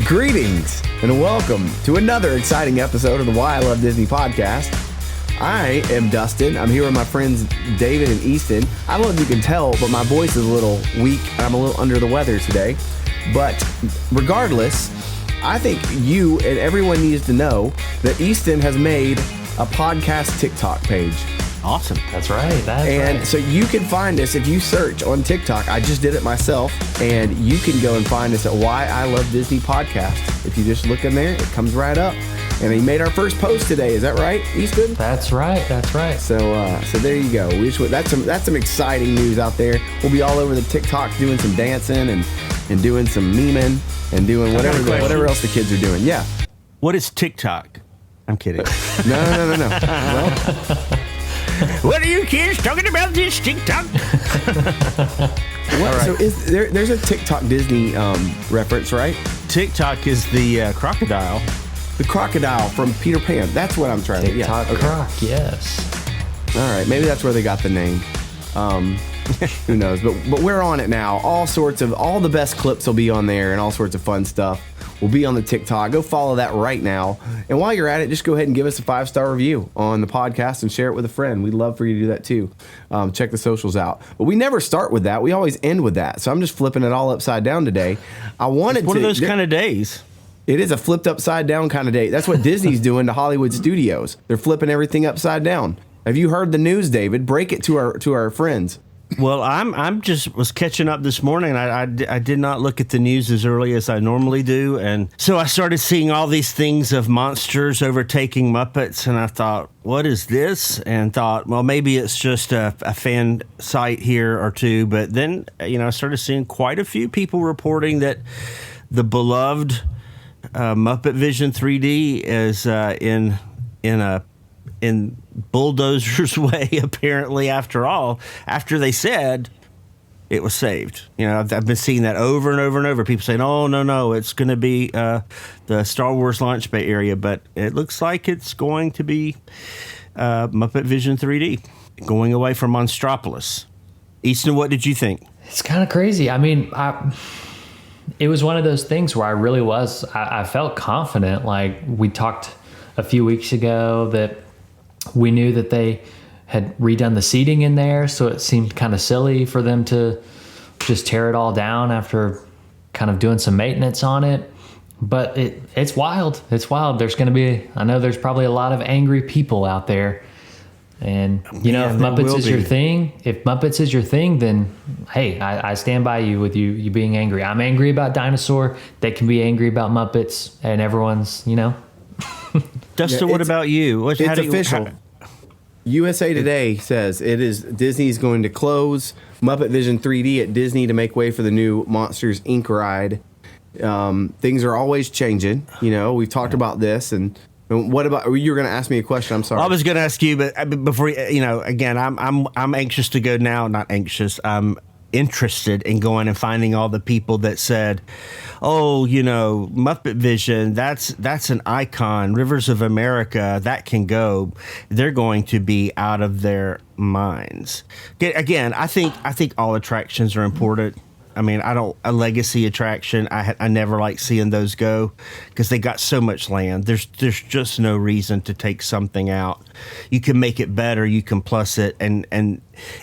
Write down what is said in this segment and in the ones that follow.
Greetings and welcome to another exciting episode of the Why I Love Disney podcast. I am Dustin. I'm here with my friends David and Easton. I don't know if you can tell, but my voice is a little weak. I'm a little under the weather today. But regardless, I think you and everyone needs to know that Easton has made a podcast TikTok page. Awesome. That's right. And so you can find us if you search on TikTok. I just did it myself, and you can go and find us at Why I Love Disney Podcast. If you just look in there, it comes right up. And he made our first post today. Is that right, Easton? That's right. So there you go. That's some exciting news out there. We'll be all over the TikTok doing some dancing and doing some memeing and doing whatever else the kids are doing. Yeah. What is TikTok? I'm kidding. No. Well, what are you kids talking about this TikTok? right. So there's a TikTok Disney reference, right? TikTok is the crocodile. The crocodile from Peter Pan. That's what I'm trying to get. TikTok Croc, yes. All right, maybe that's where they got the name. Who knows? But we're on it now. All the best clips will be on there, and all sorts of fun stuff will be on the TikTok. Go follow that right now. And while you're at it, just go ahead and give us a 5-star review on the podcast and share it with a friend. We'd love for you to do that too. Check the socials out. But we never start with that. We always end with that. So I'm just flipping it all upside down today. It's one of those kind of days. It is a flipped upside down kind of day. That's what Disney's doing to Hollywood studios. They're flipping everything upside down. Have you heard the news, David? Break it to our friends. Well, I'm just was catching up this morning. I did not look at the news as early as I normally do, and so I started seeing all these things of monsters overtaking Muppets, and I thought, what is this? And thought, well, maybe it's just a fan site here or two. But then, I started seeing quite a few people reporting that the beloved Muppet Vision 3D is in bulldozer's way, apparently, after they said it was saved. I've been seeing that over and over and over. People saying, oh, no, it's going to be the Star Wars launch bay area, but it looks like it's going to be Muppet Vision 3D, going away from Monstropolis. Easton, what did you think? It's kind of crazy. I mean, it was one of those things where I felt confident. Like we talked a few weeks ago that we knew that they had redone the seating in there, so it seemed kind of silly for them to just tear it all down after kind of doing some maintenance on it. But it's wild. It's wild. There's probably a lot of angry people out there. And, if Muppets is your thing, then, hey, I stand by you with you being angry. I'm angry about Dinosaur. They can be angry about Muppets, and everyone's, Dustin, what about you? It's official. USA Today says Disney's going to close Muppet Vision 3D at Disney to make way for the new Monsters, Inc. ride. Things are always changing. We've talked about this. And what about, you were going to ask me a question? I'm sorry. I was going to ask you, but before, again, I'm anxious to go now. Not anxious. I'm interested in going and finding all the people that said, oh, Muppet Vision, that's an icon. Rivers of America, that can go. They're going to be out of their minds. Again, I think all attractions are important. I mean, a legacy attraction, I never like seeing those go because they got so much land. There's just no reason to take something out. You can make it better, you can plus it, and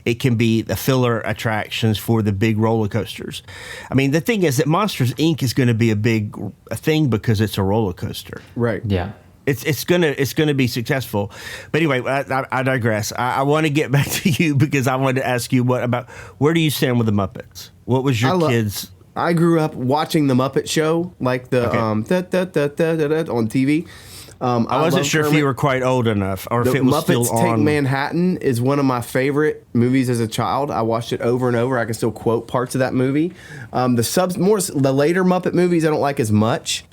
it can be the filler attractions for the big roller coasters. I mean, the thing is that Monsters, Inc. is going to be a thing because it's a roller coaster. Right. Yeah. It's gonna be successful. But anyway, I digress. I want to get back to you because I wanted to ask you where do you stand with the Muppets? What was your kids? I grew up watching the Muppet Show, like the on TV. I wasn't sure if you were quite old enough or if it was still on. Muppets Take Manhattan is one of my favorite movies as a child. I watched it over and over. I can still quote parts of that movie. The later Muppet movies I don't like as much.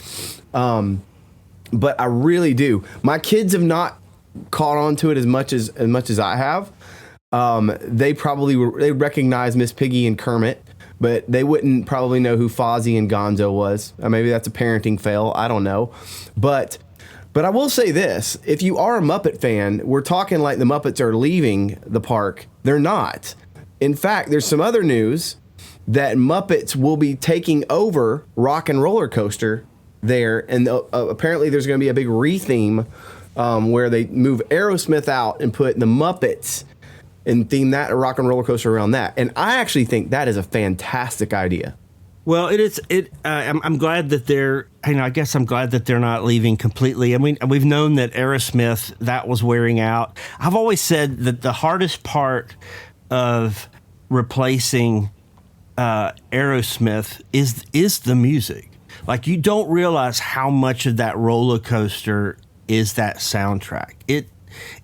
But I really do. My kids have not caught on to it as much as I have. They recognize Miss Piggy and Kermit, but they wouldn't probably know who Fozzie and Gonzo was. Maybe that's a parenting fail. I don't know. But I will say this. If you are a Muppet fan, we're talking like the Muppets are leaving the park. They're not. In fact, there's some other news that Muppets will be taking over Rock and Roller Coaster there, and apparently there's going to be a big retheme where they move Aerosmith out and put the Muppets and theme that a rock and roller coaster around that. And I actually think that is a fantastic idea. Well, it is. I'm glad that they're. I guess I'm glad that they're not leaving completely. I mean, we've known that Aerosmith, that was wearing out. I've always said that the hardest part of replacing Aerosmith is the music. Like, you don't realize how much of that roller coaster is that soundtrack.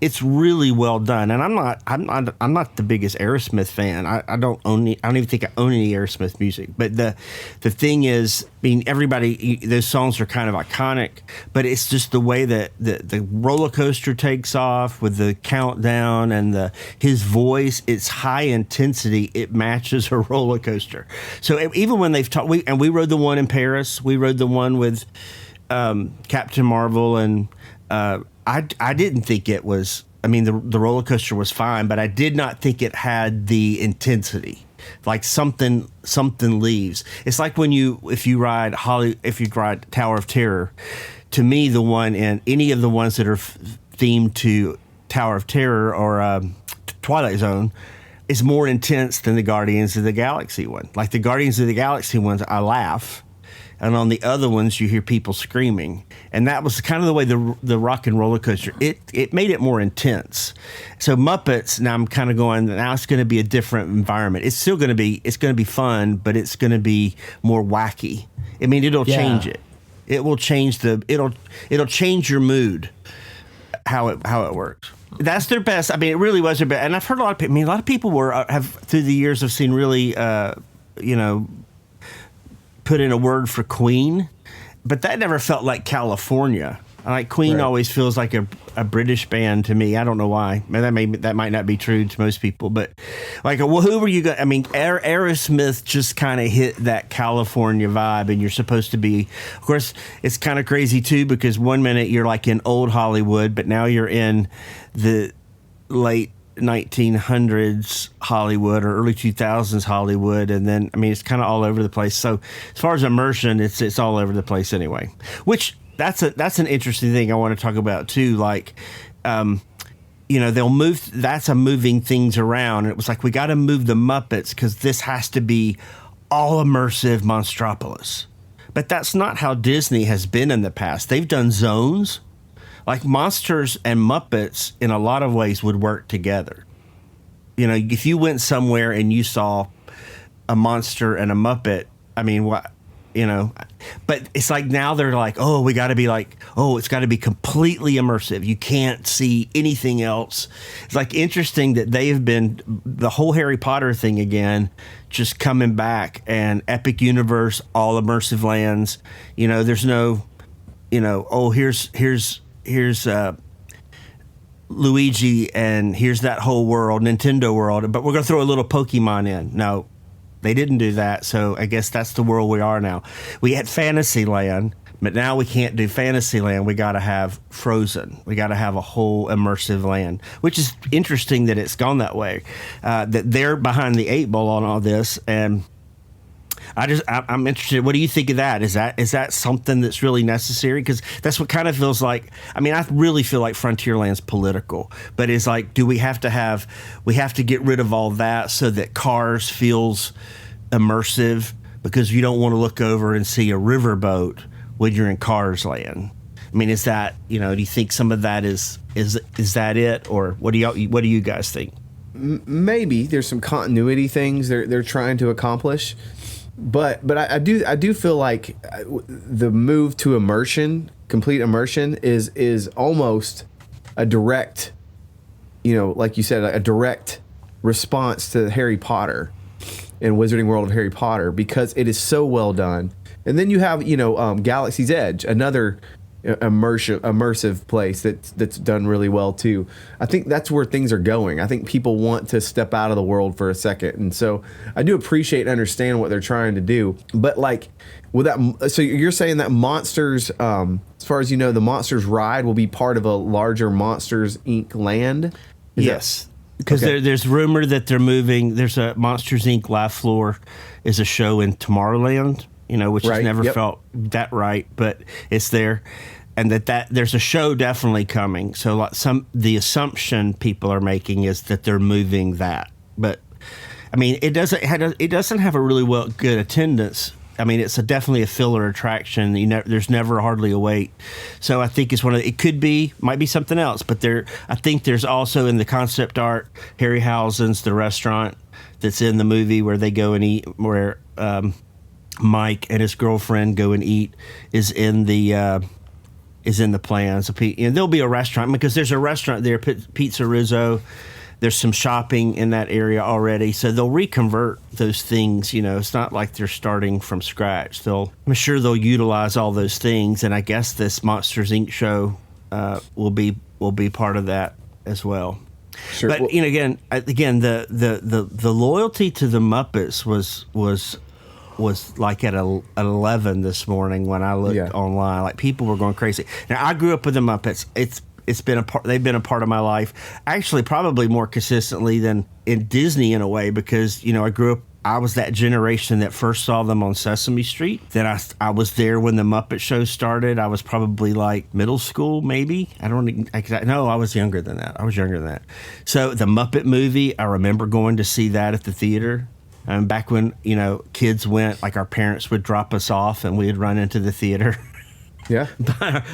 It's really well done, and I'm not the biggest Aerosmith fan. I don't even think I own any Aerosmith music. But the thing is, I mean, everybody, those songs are kind of iconic, but it's just the way that the roller coaster takes off with the countdown and his voice. It's high intensity. It matches a roller coaster. So even when they've talked, we rode the one in Paris. We rode the one with Captain Marvel, and I didn't think it was. I mean, the roller coaster was fine, but I did not think it had the intensity. Like something leaves. It's like if you ride Tower of Terror. To me, the one in any of the ones that are themed to Tower of Terror or Twilight Zone is more intense than the Guardians of the Galaxy one. Like the Guardians of the Galaxy ones, I laugh. And on the other ones, you hear people screaming. And that was kind of the way the rock and roller coaster, it made it more intense. So Muppets, now I'm kind of going, now it's going to be a different environment. It's still going to be fun, but it's going to be more wacky. I mean, it'll change it. It will change it'll change your mood, how it works. That's their best. I mean, it really was their best. And I've heard a lot of people, a lot of people have through the years have seen really, put in a word for Queen, but that never felt like California. Like Queen always feels like a British band to me. I don't know why. That might not be true to most people, but like, well, who were you going? I mean, Aerosmith just kind of hit that California vibe, and you're supposed to be. Of course, it's kind of crazy too because one minute you're like in old Hollywood, but now you're in the late 1900s Hollywood or early 2000s Hollywood, and then I mean it's kind of all over the place. So as far as immersion, it's all over the place anyway. Which that's an interesting thing I want to talk about too. Like, they'll move. That's a moving things around. And it was like we got to move the Muppets because this has to be all immersive Monstropolis. But that's not how Disney has been in the past. They've done zones. Like Monsters and Muppets, in a lot of ways, would work together. You know, if you went somewhere and you saw a monster and a Muppet, I mean, what, but it's like now they're like, oh, we got to be like, oh, it's got to be completely immersive. You can't see anything else. It's like interesting that they have been the whole Harry Potter thing again, just coming back and epic universe, all immersive lands. There's no, oh, here's Luigi and here's that whole world, Nintendo world, but we're going to throw a little Pokemon in. No, they didn't do that. So I guess that's the world we are now. We had Fantasyland, but now we can't do Fantasyland. We got to have Frozen. We got to have a whole immersive land, which is interesting that it's gone that way, that they're behind the 8 ball on all this. And I'm interested. What do you think of that? Is that something that's really necessary? Because that's what kind of feels like. I mean, I really feel like Frontierland's political, but it's like, do we have to get rid of all that so that Cars feels immersive? Because you don't want to look over and see a riverboat when you're in Cars land. I mean, is that, do you think some of that is that it, or what do you guys think? Maybe there's some continuity things they're trying to accomplish. But I do feel like the move to immersion, complete immersion, is almost a direct, like you said, a direct response to Harry Potter and Wizarding World of Harry Potter, because it is so well done. And then you have Galaxy's Edge, another immersive place that's done really well too. I think that's where things are going. I think people want to step out of the world for a second, and so I do appreciate and understand what they're trying to do. But like with that, so you're saying that Monsters, as far as the Monsters ride will be part of a larger Monsters Inc. land? Yes. Because there's rumor that they're moving. There's a Monsters Inc. live floor is a show in Tomorrowland. which has Right, never yep. felt that right, but it's there. And that there's a show definitely coming. So like the assumption people are making is that they're moving that. But I mean, it doesn't have a really good attendance. I mean, it's definitely a filler attraction. There's never hardly a wait. So I think it might be something else. But I think there's also in the concept art, Harryhausen's, the restaurant that's in the movie where they go and eat, where Mike and his girlfriend go and eat, is in the plans. There'll be a restaurant because there's a restaurant there, Pizza Rizzo. There's some shopping in that area already, so they'll reconvert those things. It's not like they're starting from scratch. I'm sure they'll utilize all those things, and I guess this Monsters Inc. show will be part of that as well. Sure. But again, the loyalty to the Muppets was like at 11 this morning when I looked online. Like, people were going crazy. Now, I grew up with the Muppets. It's been they've been a part of my life, actually probably more consistently than in Disney in a way, because I was that generation that first saw them on Sesame Street. Then I was there when the Muppet Show started. I was probably like middle school, maybe. I was younger than that. So the Muppet movie, I remember going to see that at the theater. Back when kids went, like, our parents would drop us off and we'd run into the theater. Yeah.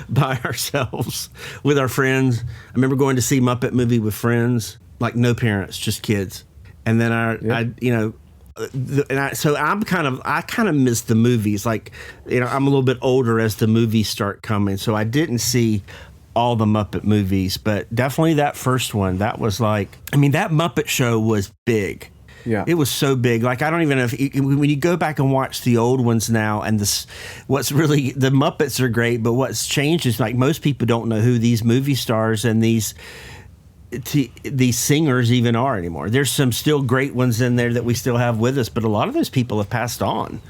by ourselves with our friends. I remember going to see Muppet movie with friends, like no parents, just kids. And then so I kind of miss the movies. Like, I'm a little bit older as the movies start coming, so I didn't see all the Muppet movies, but definitely that first one. That was like, that Muppet Show was big. Yeah, it was so big. Like, I don't even know when you go back and watch the old ones now, and what's really, the Muppets are great, but what's changed is, like, most people don't know who these movie stars and these singers even are anymore. There's some still great ones in there that we still have with us, but a lot of those people have passed on.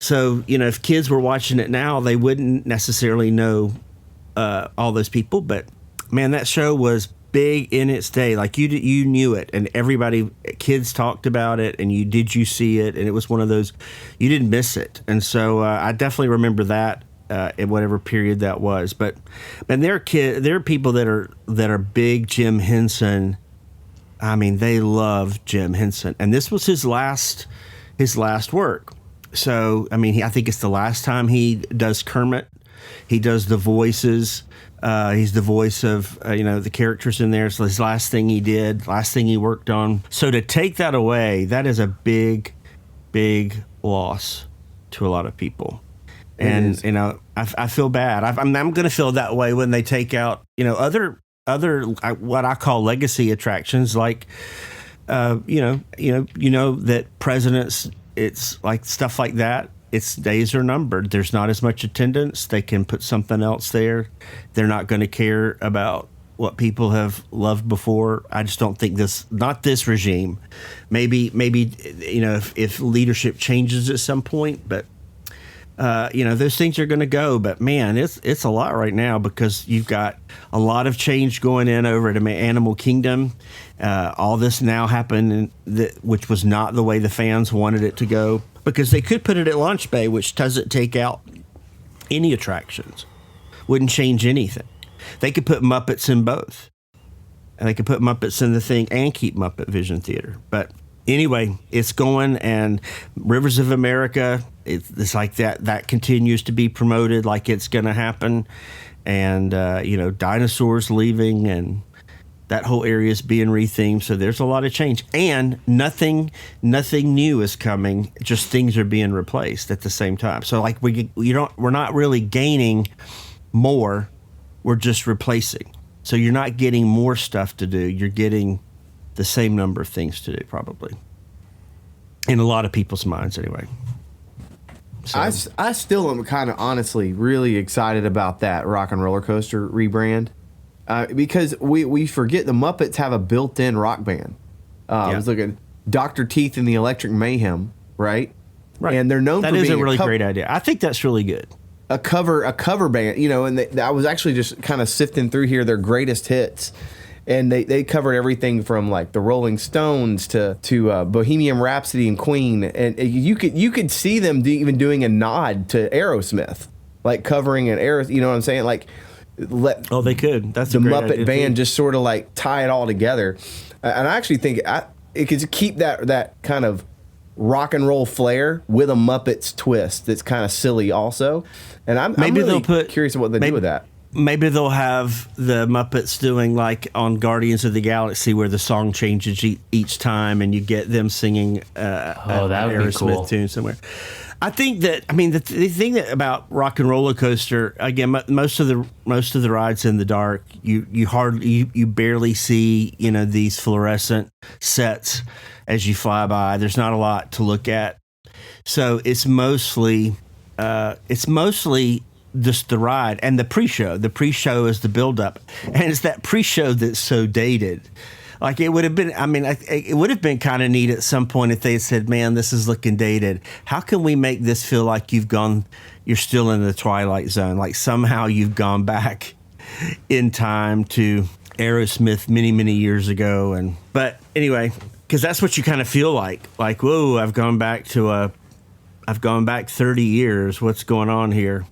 So, if kids were watching it now, they wouldn't necessarily know all those people. But man, that show was big in its day. Like, you knew it, and kids talked about it, and you see it, and it was one of those, you didn't miss it. And so I definitely remember that in whatever period that was. But there are people that are big Jim Henson. They love Jim Henson, and this was his last work. So I think it's the last time he does Kermit. He does the voices. He's the voice of, the characters in there. So his last thing he worked on. So to take that away, that is a big, big loss to a lot of people. And, I feel bad. I'm going to feel that way when they take out, other what I call legacy attractions, like, that presidents, it's like stuff like that. Its days are numbered. There's not as much attendance. They can put something else there. They're not going to care about what people have loved before. I just don't think not this regime. Maybe if leadership changes at some point, but those things are going to go. But man, it's a lot right now, because you've got a lot of change going in over at Animal Kingdom. All this now happened, which was not the way the fans wanted it to go. Because they could put it at Launch Bay, which doesn't take out any attractions. Wouldn't change anything. They could put Muppets in both. And they could put Muppets in the thing and keep Muppet Vision Theater. But anyway, it's going, and Rivers of America, it's like that continues to be promoted like it's going to happen. And, dinosaurs leaving, and that whole area is being rethemed, so there's a lot of change, and nothing new is coming. Just things are being replaced at the same time. So, like, we're not really gaining more. We're just replacing. So you're not getting more stuff to do. You're getting the same number of things to do, probably, in a lot of people's minds, anyway. So. I still am kind of honestly really excited about that Rock and Roller Coaster rebrand. Because we forget the Muppets have a built-in rock band. I was looking, Dr. Teeth and the Electric Mayhem, right? Right. And they're known for being a really great idea. I think that's really good. A cover band, and I was actually just kind of sifting through here their greatest hits, and they covered everything from like the Rolling Stones to Bohemian Rhapsody and Queen, and you could see them even doing a nod to Aerosmith, like covering an you know what I'm saying, like they could. That's the a great Muppet idea band too. just sort of like tie it all together, and I actually think it could keep that kind of rock and roll flair with a Muppets twist that's kind of silly also, and I'm really they'll put curious what they do with that. Maybe they'll have the Muppets doing like on Guardians of the Galaxy, where the song changes each time, and you get them singing that an would be Aerosmith cool. tune somewhere. I think that the thing that about Rock and Roller Coaster, again, most of the rides in the dark, you barely see these fluorescent sets as you fly by. There's not a lot to look at, so it's mostly just the ride and the pre-show. The pre-show is the build-up, and it's that pre-show that's so dated. Like it would have been. I mean, it would have been kind of neat at some point if they had said, "Man, this is looking dated. How can we make this feel like you're still in the Twilight Zone? Like somehow you've gone back in time to Aerosmith many, many years ago." But anyway, because that's what you kind of feel like. Like, whoa, I've gone back 30 years. What's going on here?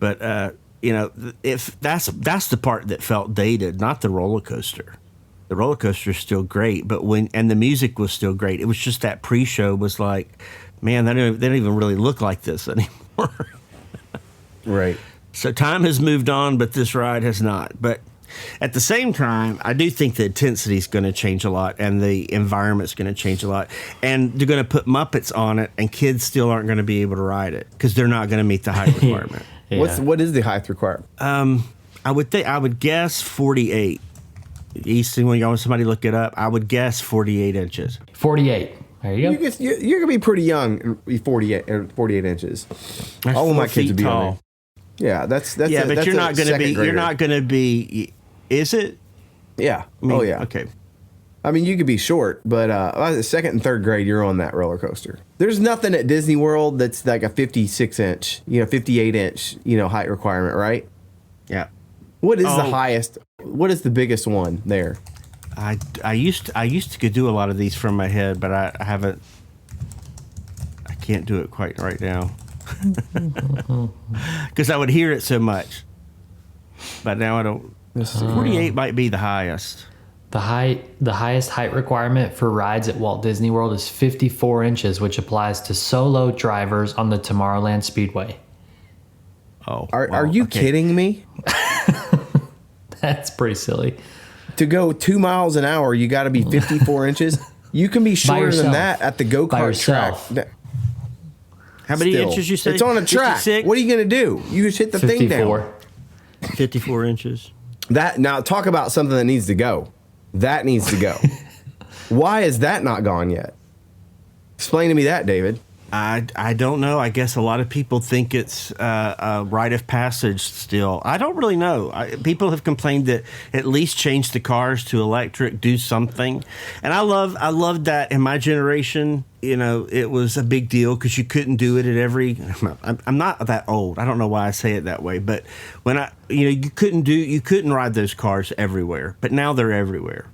But if that's the part that felt dated, not the roller coaster. The roller coaster is still great, but the music was still great. It was just that pre-show was like, man, they don't even really look like this anymore. Right. So time has moved on, but this ride has not. But at the same time, I do think the intensity is going to change a lot, and the environment's going to change a lot, and they're going to put Muppets on it, and kids still aren't going to be able to ride it because they're not going to meet the height requirement. Yeah. What is the height requirement? I would guess 48. Easton, when you want somebody to look it up, I would guess 48 inches. 48. There you go. You're gonna be pretty young. 48 inches. That's All of my 4 kids would be tall. on there. Yeah, that's But that's you're not going to be. second grader. You're not going to be. Is it? Yeah. I mean, oh yeah. Okay. I mean, you could be short, but second and third grade, you're on that roller coaster. There's nothing at Disney World that's like a 56 inch, 58 inch, height requirement, right? Yeah. What is the highest? What is the biggest one there? I used to do a lot of these from my head, but I haven't. I can't do it quite right now because I would hear it so much. But now I don't. 48 might be the highest. The highest height requirement for rides at Walt Disney World is 54 inches, which applies to solo drivers on the Tomorrowland Speedway. Oh, Are you kidding me? That's pretty silly. To go 2 miles an hour, you got to be 54 inches. You can be shorter than yourself. that at the go-kart track. yourself. How many Still, inches you say? it's on a track. 56? What are you going to do? You just hit the thing down. 54. 54 inches. Now talk about something that needs to go. That needs to go. Why is that not gone yet? Explain to me that, David. I don't know. I guess a lot of people think it's a rite of passage still. I don't really know. People have complained that at least change the cars to electric, do something. And I love that in my generation, it was a big deal because you couldn't do it at every, I'm not that old. I don't know why I say it that way, but when you couldn't ride those cars everywhere, but now they're everywhere.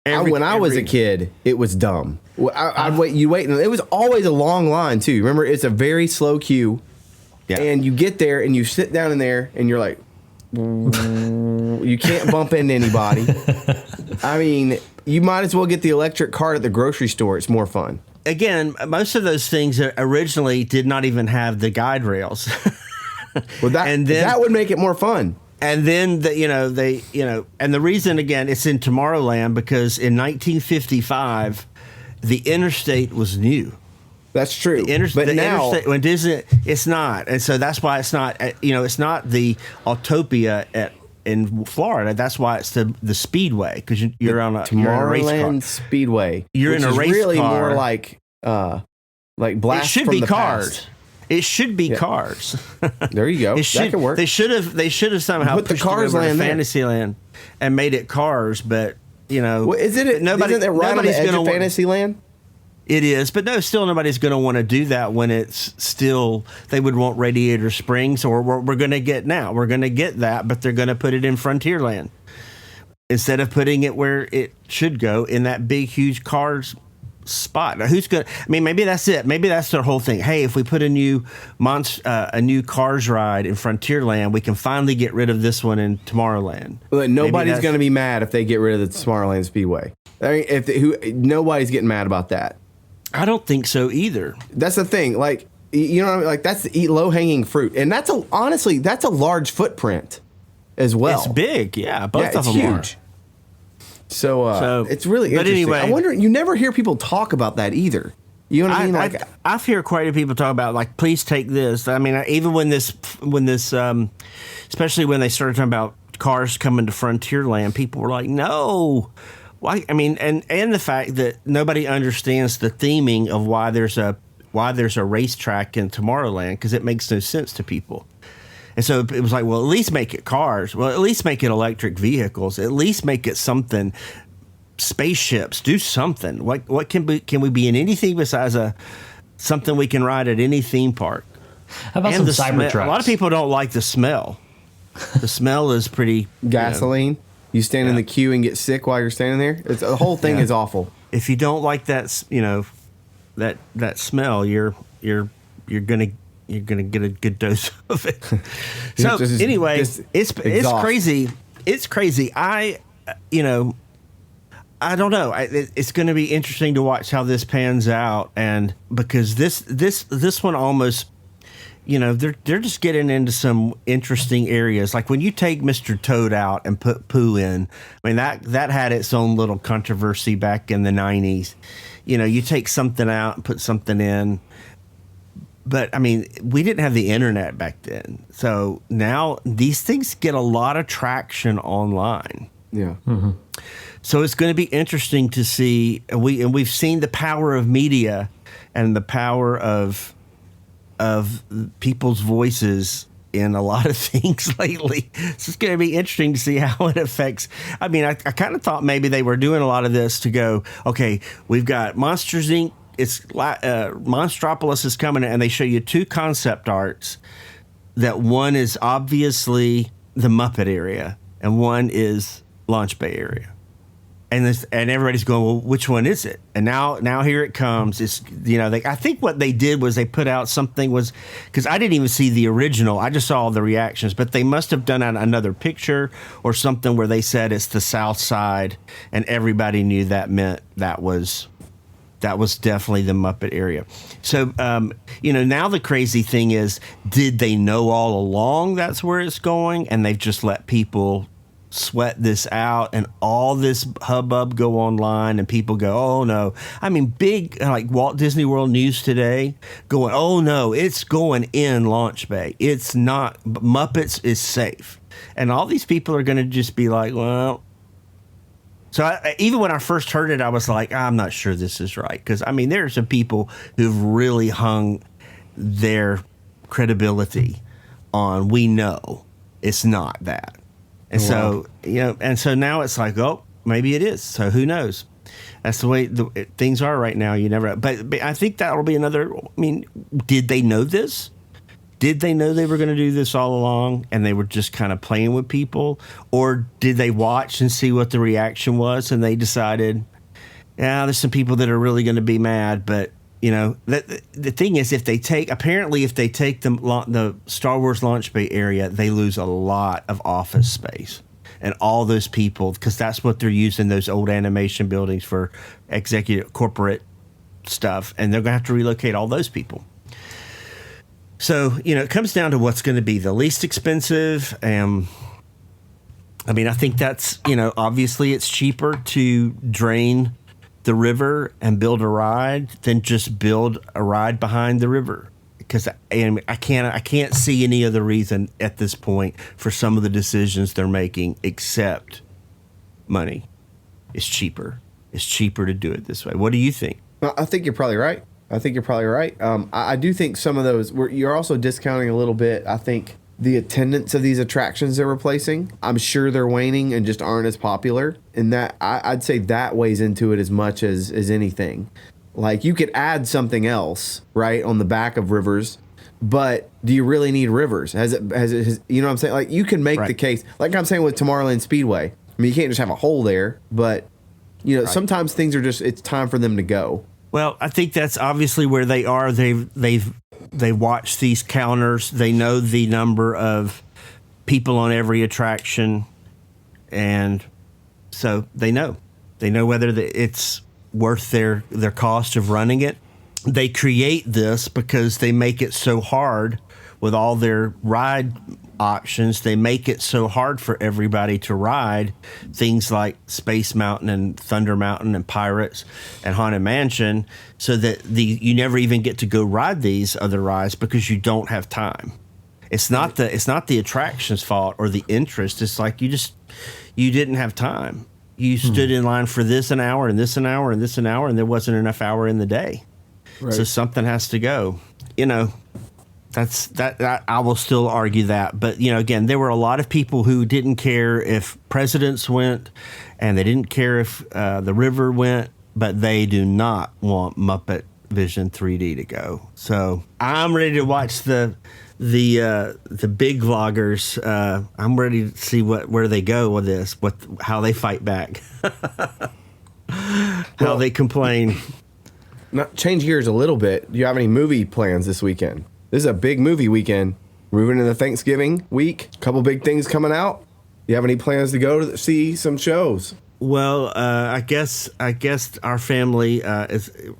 When I was a kid, it was dumb. I'd wait. You wait, and it was always a long line too. Remember, it's a very slow queue, and you get there and you sit down in there, and you're like, you can't bump into anybody. I mean, you might as well get the electric cart at the grocery store. It's more fun. Again, most of those things originally did not even have the guide rails. Well, that would make it more fun. And then and the reason again it's in Tomorrowland because in 1955 the interstate was new. That's true. But now when Disney, it's not, and so that's why it's not. It's not the Autopia in Florida. That's why it's the Speedway because you're on a Tomorrowland Speedway. You're in a race really car. More like blast. It should from be the cars. past. It should be cars. There you go. That can work. They should have somehow put the pushed Cars it over land to there. Fantasyland and made it cars, but Well, isn't it right on the edge of Fantasyland? It is, but no, still nobody's going to want to do that when it's still. They would want Radiator Springs, or we're going to get now. We're going to get that, but they're going to put it in Frontierland. instead of putting it where it should go in that big, huge cars spot. Now, who's going to, I mean, maybe that's it. Maybe that's their whole thing. Hey, if we put a new Cars ride in Frontierland, we can finally get rid of this one in Tomorrowland. But nobody's going to be mad if they get rid of the Tomorrowland Speedway. I mean, nobody's getting mad about that. I don't think so either. That's the thing. Like, you know what I mean? Like, that's the low hanging fruit. And honestly, that's a large footprint as well. It's big. Yeah. Both of it's them huge. So it's really but interesting. anyway, I wonder, you never hear people talk about that either. You know what I mean? Like, I've heard quite a few people talk about, like, please take this. I mean, even when this, especially when they started talking about cars coming to Frontierland, people were like, no. Why? I mean, and the fact that nobody understands the theming of why there's a racetrack in Tomorrowland, because it makes no sense to people. And so it was like, well, at least make it cars. Well, at least make it electric vehicles. At least make it something. Spaceships. Do something. What can we be in anything besides something we can ride at any theme park? How about some Cybertrucks? A lot of people don't like the smell. The smell is pretty gasoline. You stand in the queue and get sick while you're standing there. The whole thing is awful. If you don't like that, that smell, you're gonna get a good dose of it. So anyway, it's crazy. It's crazy. I don't know. It's going to be interesting to watch how this pans out, and because this one almost, they're just getting into some interesting areas. Like when you take Mr. Toad out and put Pooh in, I mean that had its own little controversy back in the 90s. You take something out and put something in. But, I mean, we didn't have the internet back then. So now these things get a lot of traction online. Yeah. Mm-hmm. So it's going to be interesting to see. We've seen the power of media and the power of people's voices in a lot of things lately. So it's going to be interesting to see how it affects. I mean, I kind of thought maybe they were doing a lot of this to go, okay, we've got Monsters, Inc. It's Monstropolis is coming, and they show you two concept arts. That one is obviously the Muppet area, and one is Launch Bay area, and everybody's going, well, which one is it? And now here it comes. It's I think what they did was they put out something was because I didn't even see the original. I just saw all the reactions, but they must have done another picture or something where they said it's the South Side, and everybody knew that meant that was definitely the Muppet area. So, now the crazy thing is, did they know all along that's where it's going? And they've just let people sweat this out and all this hubbub go online and people go, oh no. I mean, big, like Walt Disney World News today going, oh no, it's going in Launch Bay. It's not, Muppets is safe. And all these people are going to just be like, well, so even when I first heard it, I was like, I'm not sure this is right. Because, I mean, there are some people who've really hung their credibility on, we know it's not that. And so now it's like, oh, maybe it is. So who knows? That's the way things are right now. You never, but I think that'll be another, I mean, did they know this? Did they know they were going to do this all along and they were just kind of playing with people? Or did they watch and see what the reaction was and they decided, yeah, there's some people that are really going to be mad. But, the thing is, if they take the Star Wars Launch Bay area, they lose a lot of office space. And all those people, because that's what they're using those old animation buildings for executive corporate stuff. And they're going to have to relocate all those people. So, it comes down to what's going to be the least expensive. I mean, I think that's, obviously it's cheaper to drain the river and build a ride than just build a ride behind the river. Because I can't see any other reason at this point for some of the decisions they're making except money. It's cheaper. It's cheaper to do it this way. What do you think? Well, I think you're probably right. I do think some of those, you're also discounting a little bit, I think, the attendance of these attractions they're replacing. I'm sure they're waning and just aren't as popular. And that I'd say that weighs into it as much as anything. Like, you could add something else, right, on the back of Rivers, but do you really need Rivers? Has it you know what I'm saying? Like, you can make the case, like I'm saying with Tomorrowland Speedway. I mean, you can't just have a hole there, but sometimes things are just, it's time for them to go. Well, I think that's obviously where they are. They watch these counters. They know the number of people on every attraction, and so they know whether it's worth their cost of running it. They create this because they make it so hard with all their ride options. They make it so hard for everybody to ride things like Space Mountain and Thunder Mountain and Pirates and Haunted Mansion, so that you never even get to go ride these other rides because you don't have time. It's not the attraction's fault or the interest. It's like you didn't have time. You stood in line for this an hour and this an hour and this an hour, and there wasn't enough hour in the day. Right. So something has to go. That I will still argue that. But, again, there were a lot of people who didn't care if presidents went, and they didn't care if the river went, but they do not want Muppet Vision 3D to go. So I'm ready to watch the big vloggers. I'm ready to see where they go with this, how they fight back, how they complain. Not change gears a little bit. Do you have any movie plans this weekend? This is a big movie weekend. We're moving into Thanksgiving week. A couple big things coming out. You have any plans to go to see some shows? Well, I guess our family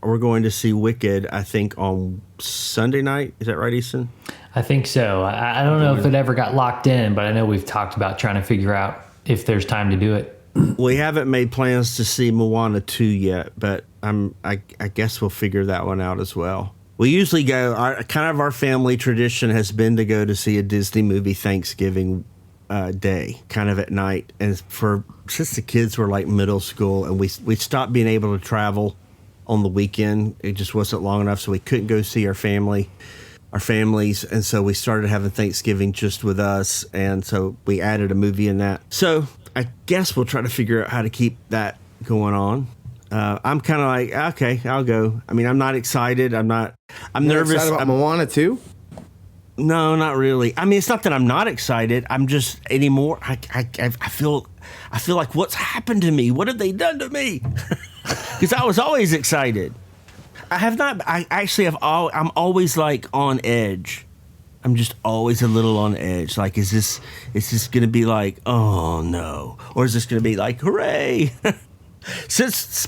we're going to see Wicked, I think, on Sunday night. Is that right, Easton? I think so. I don't know if it ever got locked in, but I know we've talked about trying to figure out if there's time to do it. We haven't made plans to see Moana 2 yet, but I guess we'll figure that one out as well. We usually go, our family tradition has been to go to see a Disney movie Thanksgiving day, kind of at night. And since the kids were like middle school, and we stopped being able to travel on the weekend, it just wasn't long enough, so we couldn't go see our families. And so we started having Thanksgiving just with us. And so we added a movie in that. So I guess we'll try to figure out how to keep that going on. I'm kind of like, okay, I'll go. I mean, I'm not excited. I'm nervous. Excited about Moana too? No, not really. I mean, it's not that I'm not excited. I'm just anymore. I feel like what's happened to me? What have they done to me? Because I was always excited. I'm always like on edge. I'm just always a little on edge. Like, is this going to be like, oh no, or is this going to be like, hooray? Since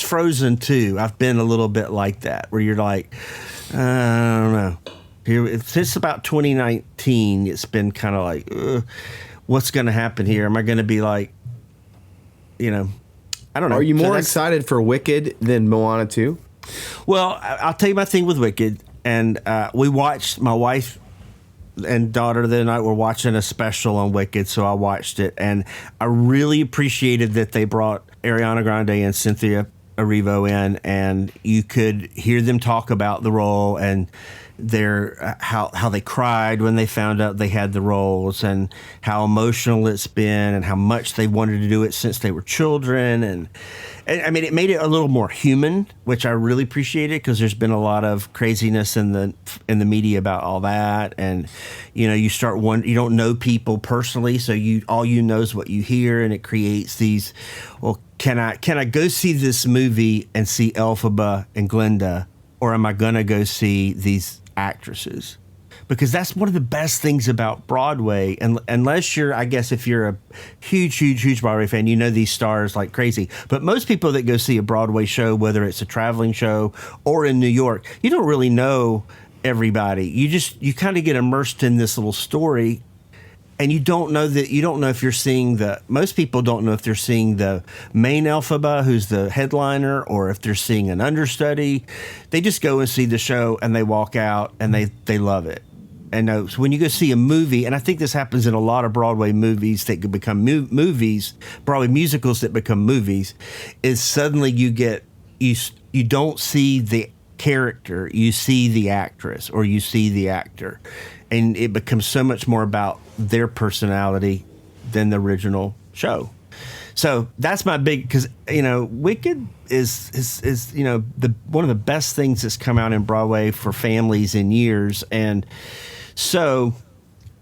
Frozen 2, I've been a little bit like that, where you're like, I don't know. Since about 2019, it's been kind of like, what's going to happen here? Am I going to be like, I don't know. Are you more excited for Wicked than Moana 2? Well, I'll tell you my thing with Wicked. And we watched, my wife and daughter the other night were watching a special on Wicked, so I watched it. And I really appreciated that they brought Ariana Grande and Cynthia Erivo in, and you could hear them talk about the role and their how they cried when they found out they had the roles, and how emotional it's been, and how much they wanted to do it since they were children. And I mean, it made it a little more human, which I really appreciated, because there's been a lot of craziness in the media about all that. And you start you don't know people personally, so all you know is what you hear, and it creates these. Well, can I go see this movie and see Elphaba and Glinda, or am I gonna go see these actresses? Because that's one of the best things about Broadway. And unless if you're a huge Broadway fan, you know these stars like crazy. But most people that go see a Broadway show, whether it's a traveling show or in New York, you don't really know everybody. You kind of get immersed in this little story, and you don't know if you're seeing most people don't know if they're seeing the main Elphaba, who's the headliner, or if they're seeing an understudy. They just go and see the show, and they walk out, and they love it. And so when you go see a movie, and I think this happens in a lot of Broadway movies that could become movies, Broadway musicals that become movies, is suddenly you don't see the character, you see the actress, or you see the actor, and it becomes so much more about their personality than the original show. So that's my big, because Wicked is one of the best things that's come out in Broadway for families in years. And so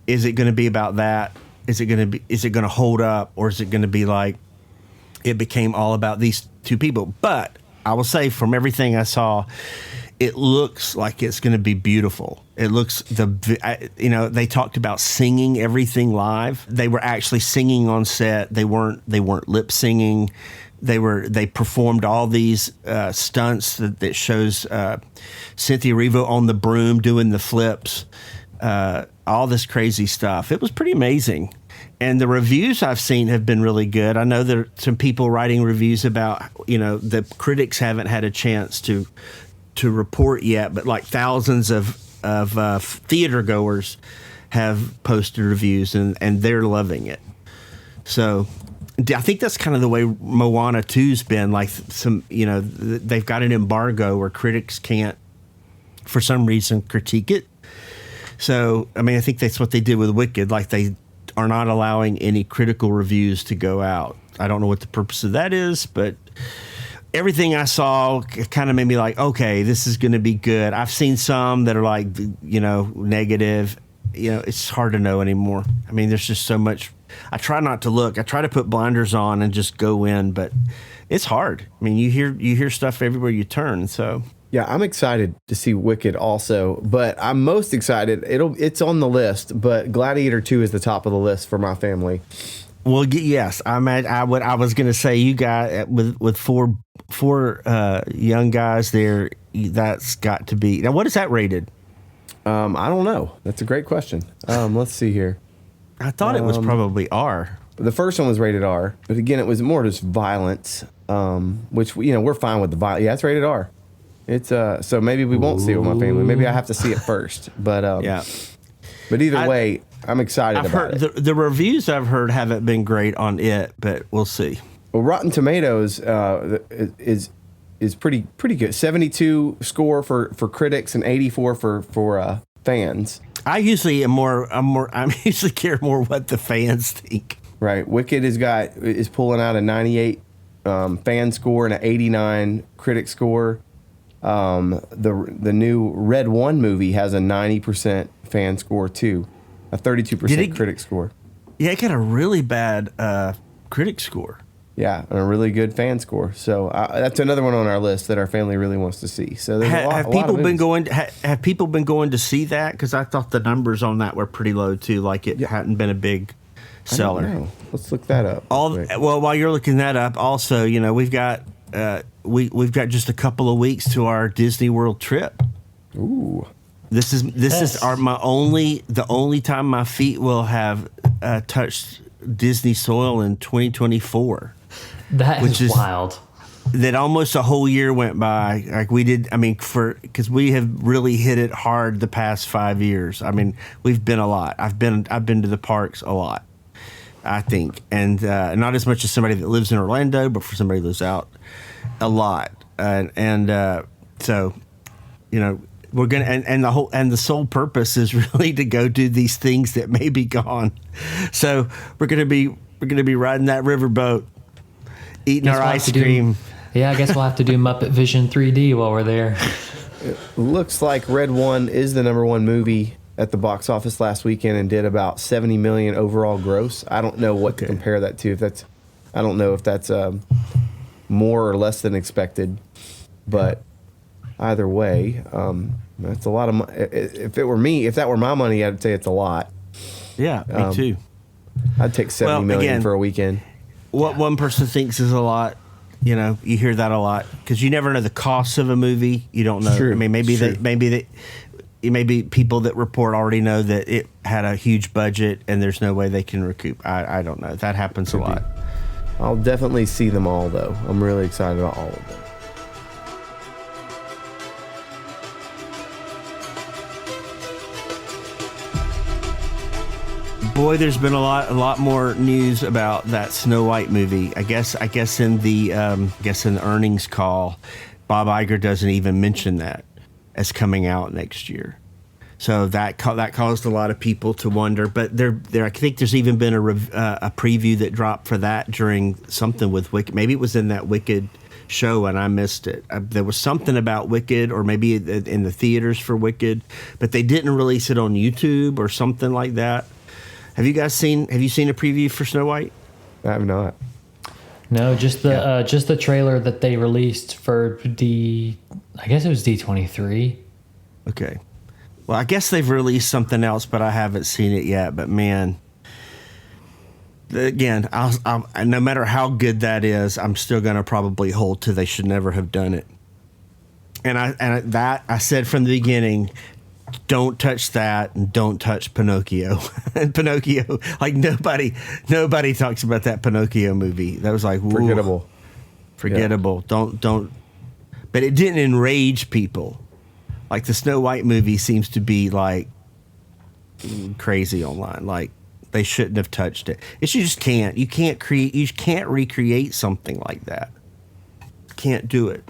is it going to be about that? is it going to hold up, or is it going to be like it became all about these two people? But I will say, from everything I saw, it looks like it's going to be beautiful. It looks they talked about singing everything live. They were actually singing on set. They weren't lip singing. They performed all these stunts that shows Cynthia Erivo on the broom doing the flips, all this crazy stuff. It was pretty amazing. And the reviews I've seen have been really good. I know there are some people writing reviews about, the critics haven't had a chance to report yet, but like thousands of theater goers have posted reviews, and they're loving it. So I think that's kind of the way Moana 2's been. Like they've got an embargo where critics can't, for some reason, critique it. So, I mean, I think that's what they did with Wicked. Like, they are not allowing any critical reviews to go out. I don't know what the purpose of that is, but everything I saw kind of made me like, okay, this is going to be good. I've seen some that are like, negative. It's hard to know anymore. I mean, there's just so much. I try not to look. I try to put blinders on and just go in, but it's hard. I mean, you hear stuff everywhere you turn. So yeah, I'm excited to see Wicked also, but I'm most excited. It's on the list, but Gladiator 2 is the top of the list for my family. Well, yes, I was going to say, you got with four young guys there. That's got to be. Now, what is that rated? I don't know. That's a great question. Let's see here. I thought it was probably R. The first one was rated R, but again, it was more just violence, which we're fine with the violence. Yeah, it's rated R. It's so maybe we won't see it with my family. Maybe I have to see it first. But yeah. But either way, I'm excited about it. The reviews I've heard haven't been great on it, but we'll see. Well, Rotten Tomatoes is pretty good. 72 score for critics and 84 for fans. I usually usually care more what the fans think. Right. Wicked is pulling out a 98 fan score and an 89 critic score. The new Red One movie has a 90% fan score too, a 32% critic score. Yeah, it got a really bad critic score. Yeah, and a really good fan score. So that's another one on our list that our family really wants to see. So there's have people been going to see that? Because I thought the numbers on that were pretty low too. Like it hadn't been a big seller. I don't know. Let's look that up. Well, while you're looking that up, also we've got we've got just a couple of weeks to our Disney World trip. Ooh. This is the only time my feet will have touched Disney soil in 2024. That is wild. That almost a whole year went by. Like we did. I mean, because we have really hit it hard the past 5 years. I mean, we've been a lot. I've been to the parks a lot, I think, and not as much as somebody that lives in Orlando, but for somebody who lives out, a lot. So, we're gonna and the sole purpose is really to go do these things that may be gone. So we're gonna be riding that riverboat, eating our ice cream. I guess we'll have to do Muppet Vision 3D while we're there. It looks like Red One is the number one movie at the box office last weekend and did about 70 million overall gross. I don't know what to compare that to. I don't know if that's more or less than expected, but either way, that's a lot of money. If that were my money, I'd say it's a lot. Yeah, me too. I'd take 70 million for a weekend. What one person thinks is a lot, you hear that a lot because you never know the cost of a movie. You don't know. True. I mean, maybe people that report already know that it had a huge budget and there's no way they can recoup. I don't know. That happens a lot. I'll definitely see them all, though. I'm really excited about all of them. Boy, there's been a lot more news about that Snow White movie. I guess in the earnings call, Bob Iger doesn't even mention that as coming out next year. So that caused a lot of people to wonder. But there I think there's even been a preview that dropped for that during something with Wicked. Maybe it was in that Wicked show and I missed it. There was something about Wicked, or maybe in the theaters for Wicked, but they didn't release it on YouTube or something like that. Have you seen a preview for Snow White? I have not. No, just the trailer that they released for I guess it was D23. Okay. Well, I guess they've released something else, but I haven't seen it yet. But man, again, I'll no matter how good that is, I'm still going to probably hold to they should never have done it. And I said from the beginning, don't touch that and don't touch Pinocchio. And Pinocchio, like nobody talks about that Pinocchio movie. That was like Forgettable. Forgettable. Yeah. Don't. But it didn't enrage people. Like the Snow White movie seems to be like crazy online. Like they shouldn't have touched it. You just can't. You can't recreate something like that. Can't do it.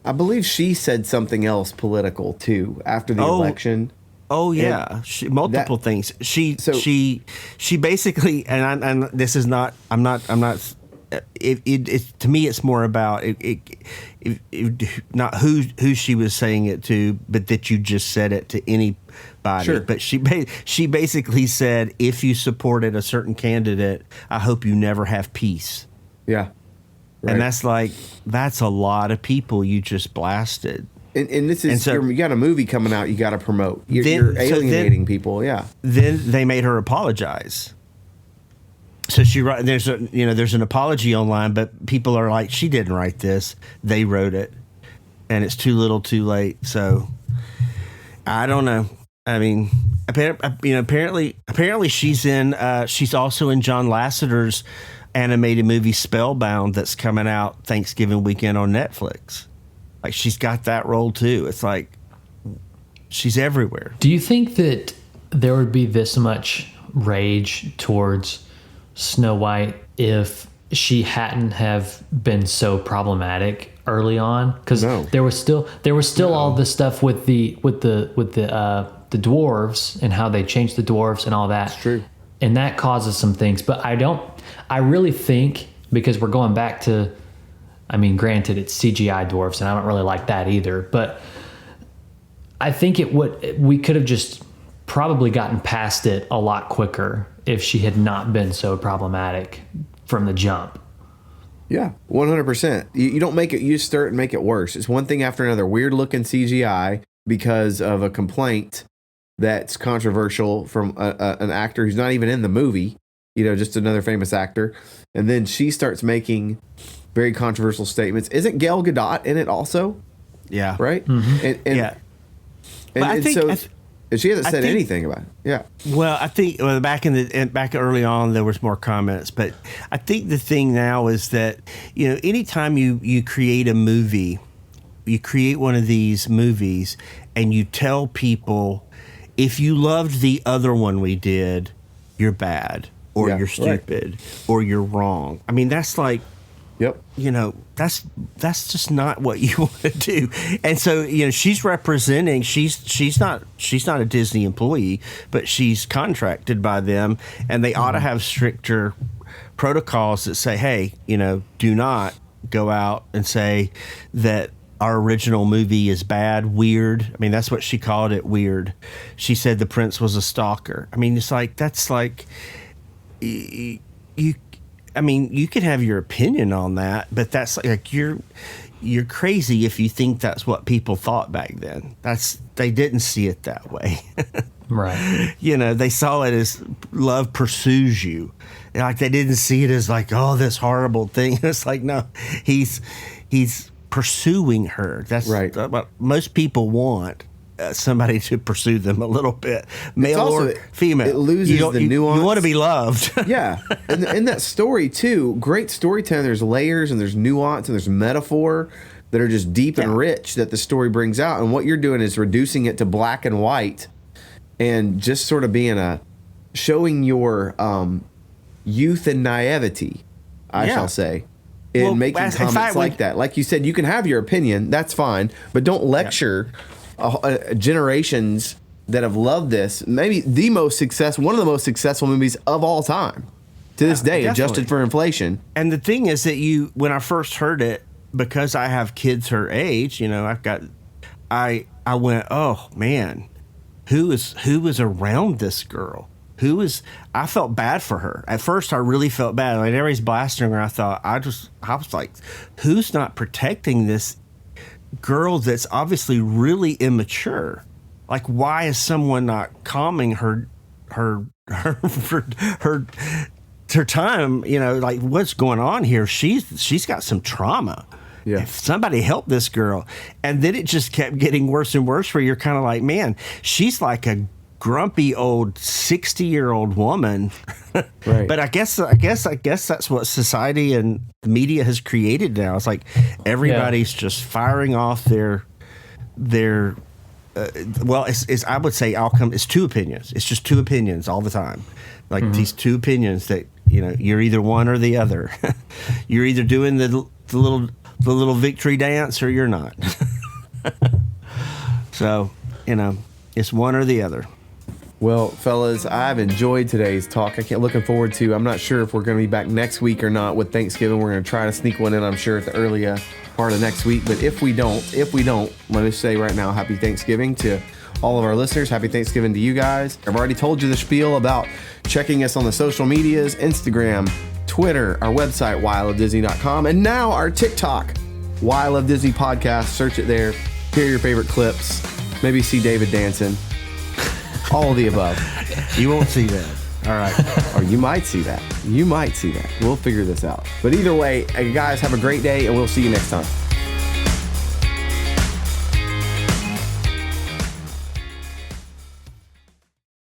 I believe she said something else political too after the election. Oh yeah, multiple things. She basically, and this is not. I'm not. It to me, it's more about not who she was saying it to, but that you just said it to anybody. Sure. But she basically said, if you supported a certain candidate, I hope you never have peace. Yeah. Right. And that's a lot of people you just blasted. And this is, you got a movie coming out you got to promote. You're alienating people, yeah. Then they made her apologize. So there's an apology online, but people are like, she didn't write this. They wrote it. And it's too little too late. So I don't know. I mean, apparently she's also in John Lasseter's animated movie Spellbound that's coming out Thanksgiving weekend on Netflix. Like she's got that role too. It's like she's everywhere. Do you think that there would be this much rage towards Snow White if she hadn't have been so problematic early on? Because there was still all this stuff with the dwarves and how they changed the dwarves and all that. It's true. And that causes some things, but I really think, because we're going back to, I mean, granted it's CGI dwarfs and I don't really like that either, but I think we could have just probably gotten past it a lot quicker if she had not been so problematic from the jump. Yeah, 100%. You don't make it, you stir it and make it worse. It's one thing after another. Weird looking CGI because of a complaint that's controversial from an actor who's not even in the movie, just another famous actor. And then she starts making very controversial statements. Isn't Gal Gadot in it also? Yeah. Right? Mm-hmm. Yeah. And she hasn't said anything about it. Yeah. Well, I think back early on there was more comments, but I think the thing now is that anytime you create a movie, you create one of these movies, and you tell people, if you loved the other one we did, you're bad, or you're stupid, or you're wrong. I mean, that's like, yep. That's just not what you want to do. And so, she's representing. She's not a Disney employee, but she's contracted by them, and they ought to have stricter protocols that say, hey, do not go out and say that our original movie is bad, weird. I mean, that's what she called it, weird. She said the prince was a stalker. I mean, it's like, that's like, you could have your opinion on that, but that's like, you're crazy if you think that's what people thought back then. They didn't see it that way. Right. They saw it as love pursues you. Like they didn't see it as like, oh, this horrible thing. It's like, no, he's pursuing her. That's right. What most people want. Somebody to pursue them a little bit, male or female. It loses the nuance. You want to be loved. Yeah. And in that story, too, great storytelling. There's layers and there's nuance and there's metaphor that are just deep and rich that the story brings out. And what you're doing is reducing it to black and white and just sort of showing your youth and naivety, I shall say, in making comments like that. Like you said, you can have your opinion. That's fine. But don't lecture generations that have loved this. Maybe one of the most successful movies of all time to this day, adjusted for inflation. And the thing is that when I first heard it, because I have kids her age, I went, oh man, who is around this girl? I felt bad for her. At first, I really felt bad. Like, everybody's blasting her. I was like, who's not protecting this girl that's obviously really immature? Like, why is someone not calming her time? You know, like, what's going on here? She's got some trauma. Yeah. If somebody help this girl. And then it just kept getting worse and worse, where you're kind of like, man, she's like a grumpy old 60-year-old woman. Right. But I guess that's what society and the media has created now. It's like everybody's just firing off their well, it's I would say outcome. It's two opinions. It's just two opinions all the time. Like these two opinions that, you know, you're either one or the other. You're either doing the little victory dance or you're not. So, you know, it's one or the other. Well, fellas, I've enjoyed today's talk. Looking forward to, I'm not sure if we're going to be back next week or not with Thanksgiving. We're going to try to sneak one in, I'm sure, at the earlier part of next week. But if we don't, let me say right now, happy Thanksgiving to all of our listeners. Happy Thanksgiving to you guys. I've already told you the spiel about checking us on the social medias, Instagram, Twitter, our website, whylovedisney.com, and now our TikTok, Why I Love Disney Podcast. Search it there. Hear your favorite clips. Maybe see David dancing. All of the above. You won't see that. All right. Or you might see that. We'll figure this out. But either way, guys, have a great day, and we'll see you next time.